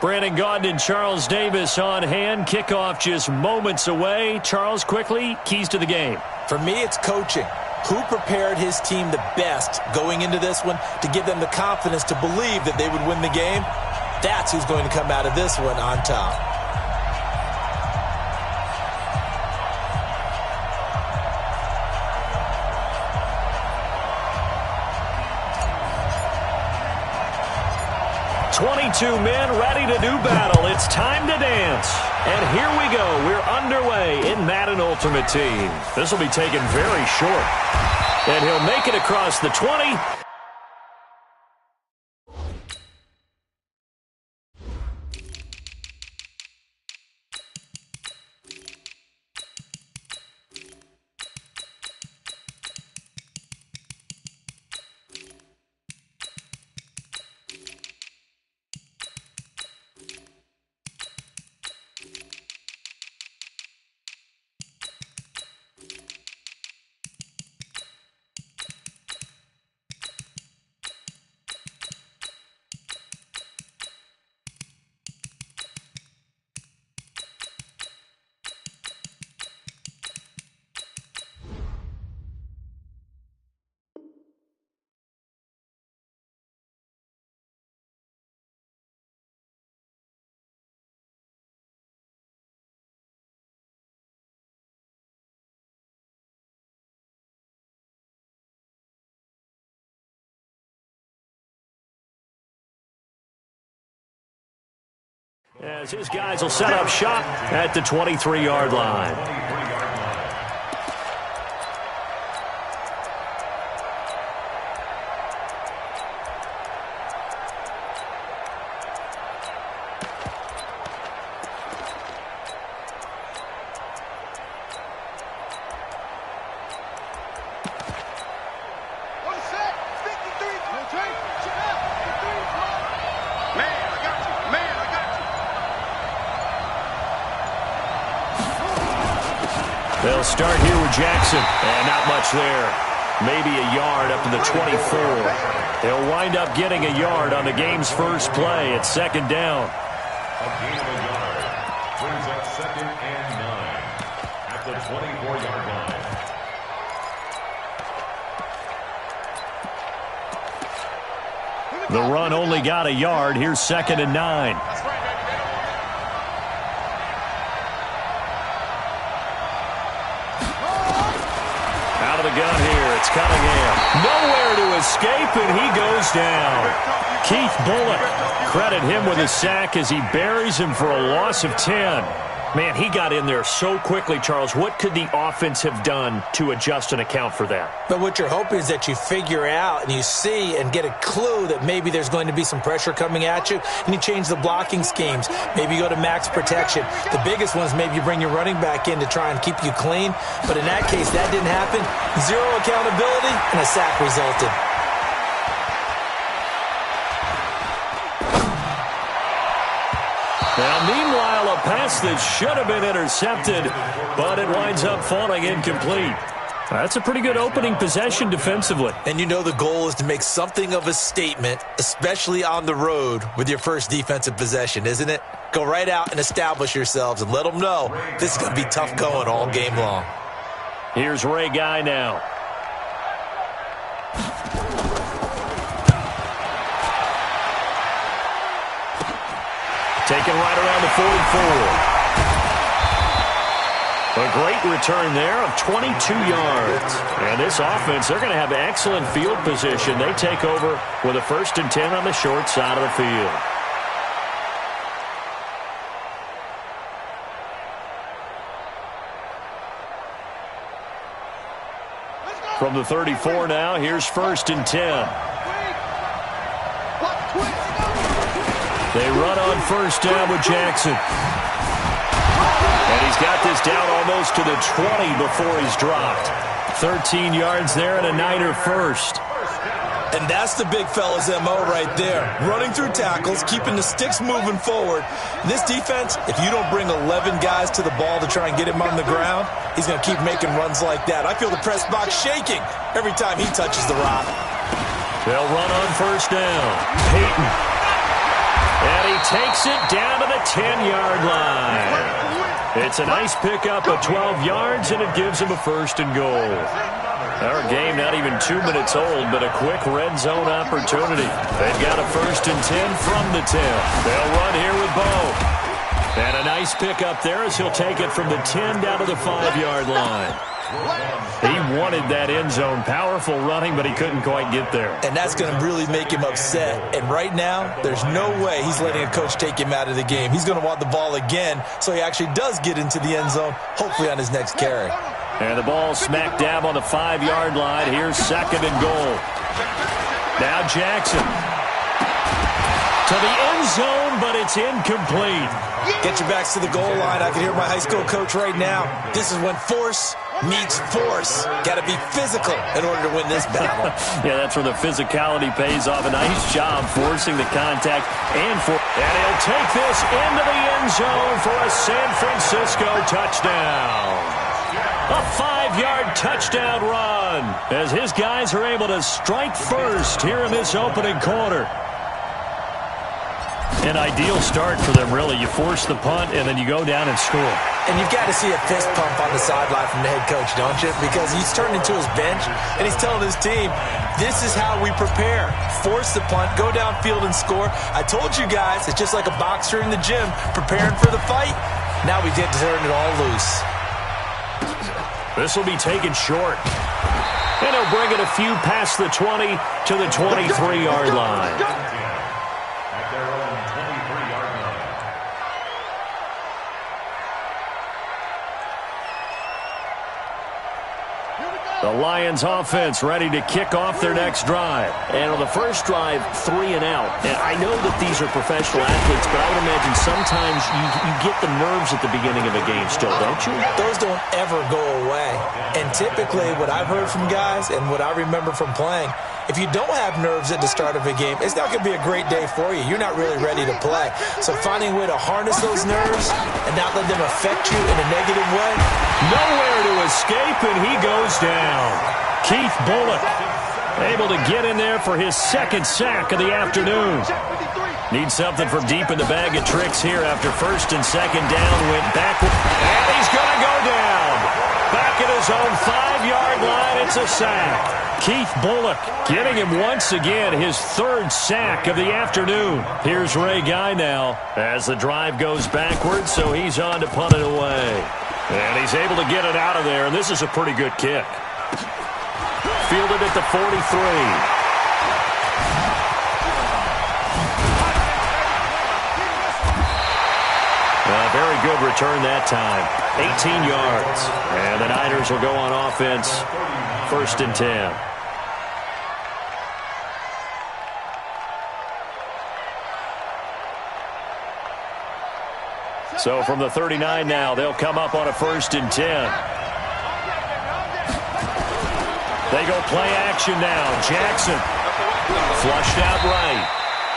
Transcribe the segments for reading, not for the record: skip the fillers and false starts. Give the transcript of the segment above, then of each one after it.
Brandon Gaudin and Charles Davis on hand. Kickoff just moments away. Charles, quickly, keys to the game. For me, it's coaching. Who prepared his team the best going into this one to give them the confidence to believe that they would win the game? That's who's going to come out of this one on top. "22 men ready to do battle. It's time to dance." And here we go. We're underway in Madden Ultimate Team. This will be taken very short. And he'll make it across the 20. As his guys will set up shop at the 23-yard line. They'll start here with Jackson, and not much there. Maybe a yard up to the 24. They'll wind up getting a yard on the game's first play at second down. A gain of a yard brings up 2nd and 9 at the 24-yard line. The run only got a yard. Here's 2nd and 9. The gun here. It's Cunningham. Nowhere to escape, and he goes down. Keith Bullock, credit him with a sack as he buries him for a loss of 10. Man, he got in there so quickly, Charles. What could the offense have done to adjust and account for that? But what you're hoping is that you figure out and you see and get a clue that maybe there's going to be some pressure coming at you, and you change the blocking schemes. Maybe you go to max protection. The biggest one is maybe you bring your running back in to try and keep you clean. But in that case, that didn't happen. Zero accountability, and a sack resulted. Now, meanwhile, a pass that should have been intercepted, but it winds up falling incomplete. That's a pretty good opening possession defensively. And you know the goal is to make something of a statement, especially on the road with your first defensive possession, isn't it? Go right out and establish yourselves and let them know this is going to be tough going all game long. Here's Ray Guy now. Taken right around the 44. A great return there of 22 yards. And this offense, they're going to have excellent field position. They take over with a 1st and 10 on the short side of the field. From the 34 now, here's 1st and 10. They run on 1st down with Jackson. And he's got this down almost to the 20 before he's dropped. 13 yards there and a Niner first. And that's the big fella's MO right there. Running through tackles, keeping the sticks moving forward. This defense, if you don't bring 11 guys to the ball to try and get him on the ground, he's going to keep making runs like that. I feel the press box shaking every time he touches the rock. They'll run on 1st down. Peyton. And he takes it down to the 10-yard line. It's a nice pickup of 12 yards, and it gives him a first and goal. Our game not even 2 minutes old, but a quick red zone opportunity. They've got a first and 10 from the 10. They'll run here with Bo. And a nice pickup there as he'll take it from the 10 down to the 5-yard line. He wanted that end zone. Powerful running, but he couldn't quite get there. And that's going to really make him upset. And right now, there's no way he's letting a coach take him out of the game. He's going to want the ball again, so he actually does get into the end zone, hopefully on his next carry. And the ball smack dab on the 5-yard line. Here's second and goal. Now Jackson. To the end zone, but it's incomplete. Get your backs to the goal line. I can hear my high school coach right now. This is when force meets force. Got to be physical in order to win this battle. Yeah, that's where the physicality pays off. A nice job forcing the contact. And he'll take this into the end zone for a San Francisco touchdown. A 5-yard touchdown run as his guys are able to strike first here in this opening quarter. An ideal start for them, really. You force the punt, and then you go down and score. And you've got to see a fist pump on the sideline from the head coach, don't you? Because he's turned into his bench, and he's telling his team, this is how we prepare. Force the punt, go downfield and score. I told you guys, it's just like a boxer in the gym preparing for the fight. Now we get to turn it all loose. This will be taken short. And he'll bring it a few past the 20 to the 23-yard line. The Lions offense ready to kick off their next drive. And on the first drive, 3 and out. And I know that these are professional athletes, but I would imagine sometimes you get the nerves at the beginning of a game still, don't you? Those don't ever go away. And typically what I've heard from guys and what I remember from playing, if you don't have nerves at the start of a game, it's not going to be a great day for you. You're not really ready to play. So finding a way to harness those nerves and not let them affect you in a negative way. Nowhere to escape, and he goes down. Keith Bulluck able to get in there for his second sack of the afternoon. Needs something from deep in the bag of tricks here after first and second down. Went backward, and he's going to go down. Back at his own 5-yard line, it's a sack. Keith Bulluck getting him once again his third sack of the afternoon. Here's Ray Guy now as the drive goes backwards, so he's on to punt it away. And he's able to get it out of there, and this is a pretty good kick. Fielded at the 43. Very good return that time. 18 yards. And the Niners will go on offense. First and 10. So from the 39 now, they'll come up on a first and 10. They go play action now. Jackson flushed out right.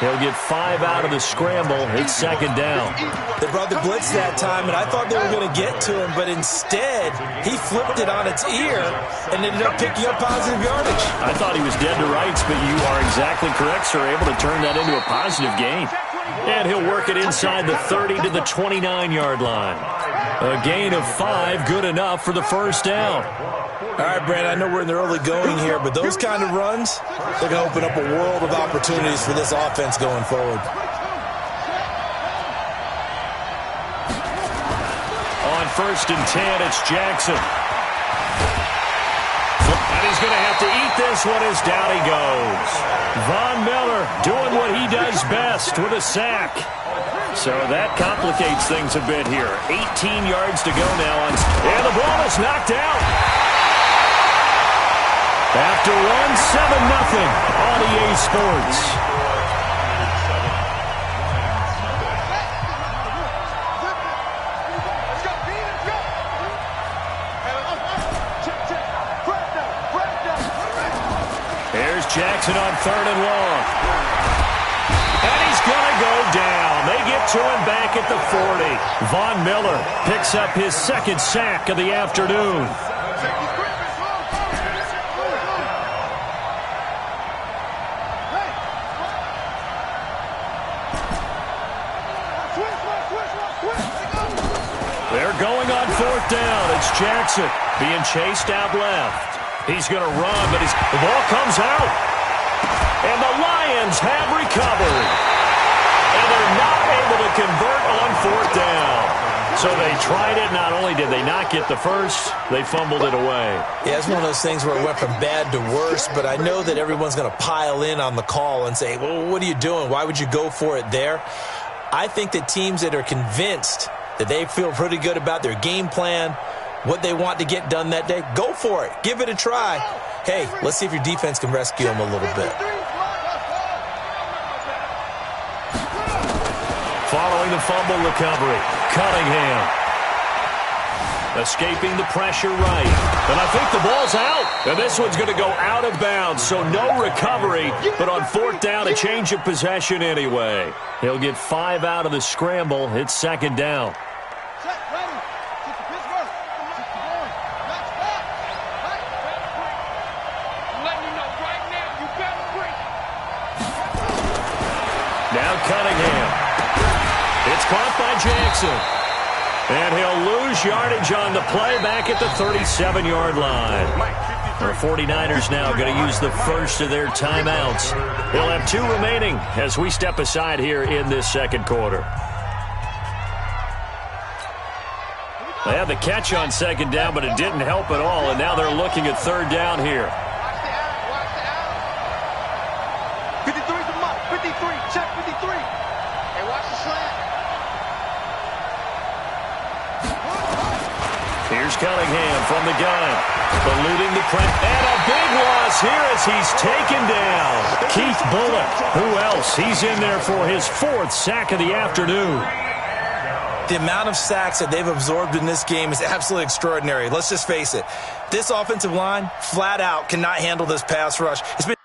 He'll get 5 out of the scramble. It's second down. They brought the blitz that time, and I thought they were going to get to him, but instead, he flipped it on its ear and ended up picking up positive yardage. I thought he was dead to rights, but you are exactly correct, sir. Able to turn that into a positive gain. And he'll work it inside the 30 to the 29-yard line. A gain of 5, good enough for the first down. All right, Brad, I know we're in the early going here, but those kind of runs, they're going to open up a world of opportunities for this offense going forward. On first and 10, it's Jackson. And he's going to have to eat this one as down he goes. Von Miller doing what he does best with a sack. So that complicates things a bit here. 18 yards to go now. And the ball is knocked out. After 1, 7-0 on EA Sports. Here's Jackson on 3rd and long. And he's going to go down. They get to him back at the 40. Von Miller picks up his second sack of the afternoon. They're going on fourth down. It's Jackson being chased out left. He's going to run, but the ball comes out. And the Lions have recovered. And they're not able to convert on fourth down. So they tried it. Not only did they not get the first, they fumbled it away. Yeah, it's one of those things where it went from bad to worse, but I know that everyone's going to pile in on the call and say, well, what are you doing? Why would you go for it there? I think that teams that are convinced that they feel pretty good about their game plan, what they want to get done that day, go for it. Give it a try. Hey, let's see if your defense can rescue them a little bit. Following the fumble recovery, Cunningham. Escaping the pressure right. And I think the ball's out. And this one's going to go out of bounds, so no recovery. But on fourth down, a change of possession anyway. He'll get 5 out of the scramble. It's second down. Now Cunningham. It's caught by Jackson. And he'll lose yardage on the play back at the 37-yard line. The 49ers now going to use the first of their timeouts. They'll have 2 remaining as we step aside here in this second quarter. They had the catch on second down, but it didn't help at all, and now they're looking at third down here. 53's a muck. 53. Check 53. Hey, watch the slant. Here's Cunningham from the gun. Eluding the press. And a big loss here as he's taken down. Keith Bulluck. Who else? He's in there for his 4th sack of the afternoon. The amount of sacks that they've absorbed in this game is absolutely extraordinary. Let's just face it. This offensive line, flat out, cannot handle this pass rush. It's been